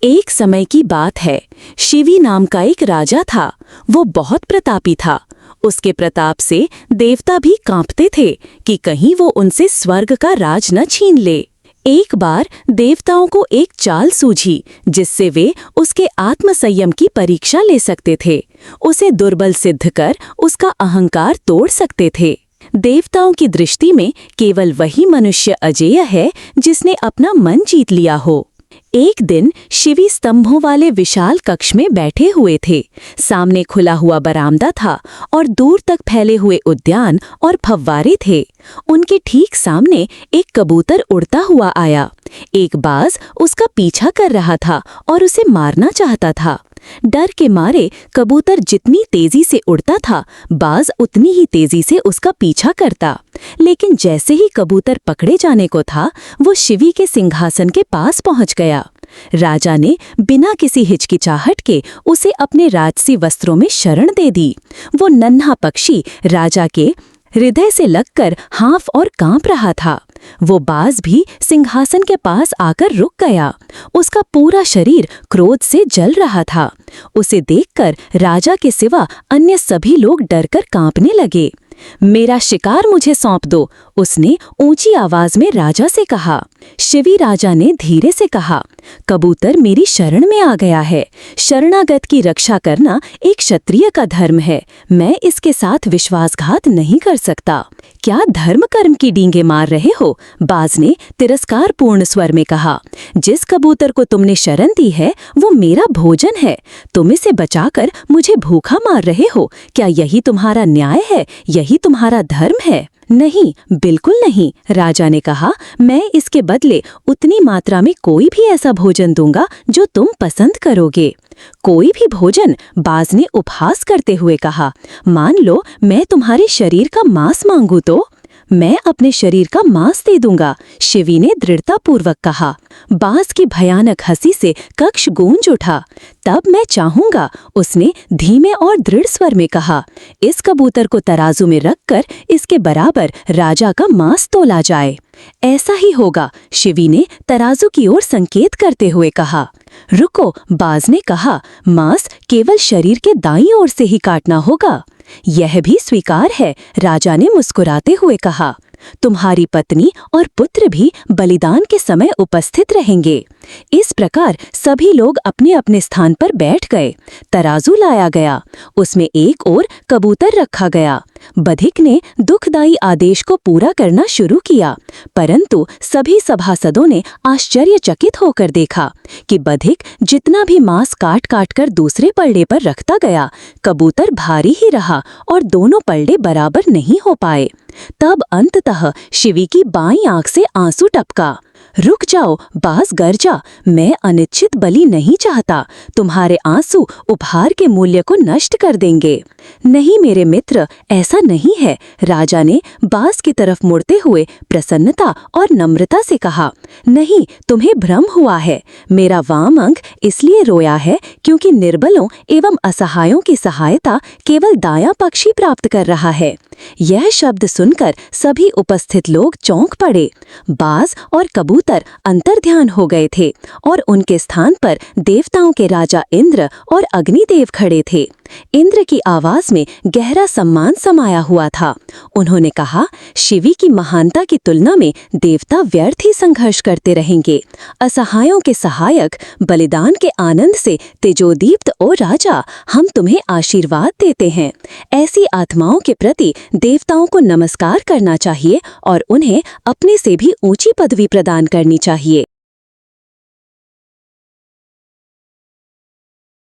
एक समय की बात है। शिवी नाम का एक राजा था। वो बहुत प्रतापी था। उसके प्रताप से देवता भी कांपते थे कि कहीं वो उनसे स्वर्ग का राज न छीन ले। एक बार देवताओं को एक चाल सूझी जिससे वे उसके आत्मसंयम की परीक्षा ले सकते थे। उसे दुर्बल सिद्ध कर उसका अहंकार तोड़ सकते थे। देवताओं की दृष्टि में केवल वही मनुष्य अजेय है जिसने अपना मन जीत लिया हो। एक दिन शिवी स्तंभों वाले विशाल कक्ष में बैठे हुए थे। सामने खुला हुआ बरामदा था और दूर तक फैले हुए उद्यान और फव्वारे थे। उनके ठीक सामने एक कबूतर उड़ता हुआ आया। एक बाज उसका पीछा कर रहा था और उसे मारना चाहता था। डर के मारे कबूतर जितनी तेजी से उड़ता था, बाज उतनी ही तेजी से उसका पीछा करता। लेकिन जैसे ही कबूतर पकड़े जाने को था, वो शिवी के सिंहासन के पास पहुंच गया। राजा ने बिना किसी हिचकिचाहट के उसे अपने राजसी वस्त्रों में शरण दे दी। वो नन्हा पक्षी राजा के हृदय से लगकर हाँफ और कांप रहा था। वो बाज भी सिंहासन के पास आकर रुक गया। उसका पूरा शरीर क्रोध से जल रहा था। उसे देखकर राजा के सिवा अन्य सभी लोग डरकर कांपने लगे। मेरा शिकार मुझे सौंप दो, उसने ऊंची आवाज में राजा से कहा। शिवी राजा ने धीरे से कहा, कबूतर मेरी शरण में आ गया है। शरणागत की रक्षा करना एक क्षत्रिय का धर्म है। मैं इसके साथ विश्वासघात नहीं कर सकता। क्या धर्म कर्म की डींगे मार रहे हो? बाज ने तिरस्कारपूर्ण स्वर में कहा। जिस कबूतर को तुमने शरण दी है वो मेरा भोजन है। तुम इसे बचाकर मुझे भूखा मार रहे हो। क्या यही तुम्हारा न्याय है? यही तुम्हारा धर्म है? नहीं, बिल्कुल नहीं, राजा ने कहा। मैं इसके बदले उतनी मात्रा में कोई भी ऐसा भोजन दूंगा जो तुम पसंद करोगे। कोई भी भोजन? बाज ने उपहास करते हुए कहा। मान लो मैं तुम्हारे शरीर का मांस मांगू तो? मैं अपने शरीर का मांस दे दूंगा, शिवी ने दृढ़तापूर्वक कहा। बाज की भयानक हंसी से कक्ष गूंज उठा। तब मैं चाहूंगा, उसने धीमे और दृढ़ स्वर में कहा, इस कबूतर को तराजू में रखकर इसके बराबर राजा का मांस तोला जाए। ऐसा ही होगा, शिवी ने तराजू की ओर संकेत करते हुए कहा। रुको, बाज ने कहा, मांस केवल शरीर के दाईं ओर से ही काटना होगा। यह भी स्वीकार है, राजा ने मुस्कुराते हुए कहा। तुम्हारी पत्नी और पुत्र भी बलिदान के समय उपस्थित रहेंगे। इस प्रकार सभी लोग अपने अपने स्थान पर बैठ गए। तराजू लाया गया, उसमें एक ओर कबूतर रखा गया। बधिक ने दुखदायी आदेश को पूरा करना शुरू किया, परंतु सभी सभासदों ने आश्चर्यचकित होकर देखा कि बधिक जितना भी मांस काट काट कर दूसरे पल्ले पर रखता गया, कबूतर भारी ही रहा और दोनों पल्ले बराबर नहीं हो पाए। तब अंततः शिवी की बाईं आंख से आंसू टपका। रुक जाओ, बाज गरजा, मैं अनिश्चित बलि नहीं चाहता। तुम्हारे आंसू उपहार के मूल्य को नष्ट कर देंगे। नहीं मेरे मित्र, ऐसा नहीं है, राजा ने बाज की तरफ मुड़ते हुए प्रसन्नता और नम्रता से कहा। नहीं, तुम्हें भ्रम हुआ है। मेरा वाम अंग इसलिए रोया है क्योंकि निर्बलों एवं असहायों की सहायता केवल दायां पक्ष ही प्राप्त कर रहा है। यह शब्द सुनकर सभी उपस्थित लोग चौंक पड़े। बाज और कबूतर अंतर्ध्यान हो गए थे और उनके स्थान पर देवताओं के राजा इंद्र और अग्निदेव खड़े थे। इंद्र की आवाज में गहरा सम्मान समाया हुआ था। उन्होंने कहा, शिवी की महानता की तुलना में देवता व्यर्थ ही संघर्ष करते रहेंगे। असहायों के सहायक, बलिदान के आनंद से तेजोदीप्त ओ राजा, हम तुम्हें आशीर्वाद देते हैं। ऐसी आत्माओं के प्रति देवताओं को नमस्कार करना चाहिए और उन्हें अपने से भी ऊंची पदवी प्रदान करनी चाहिए।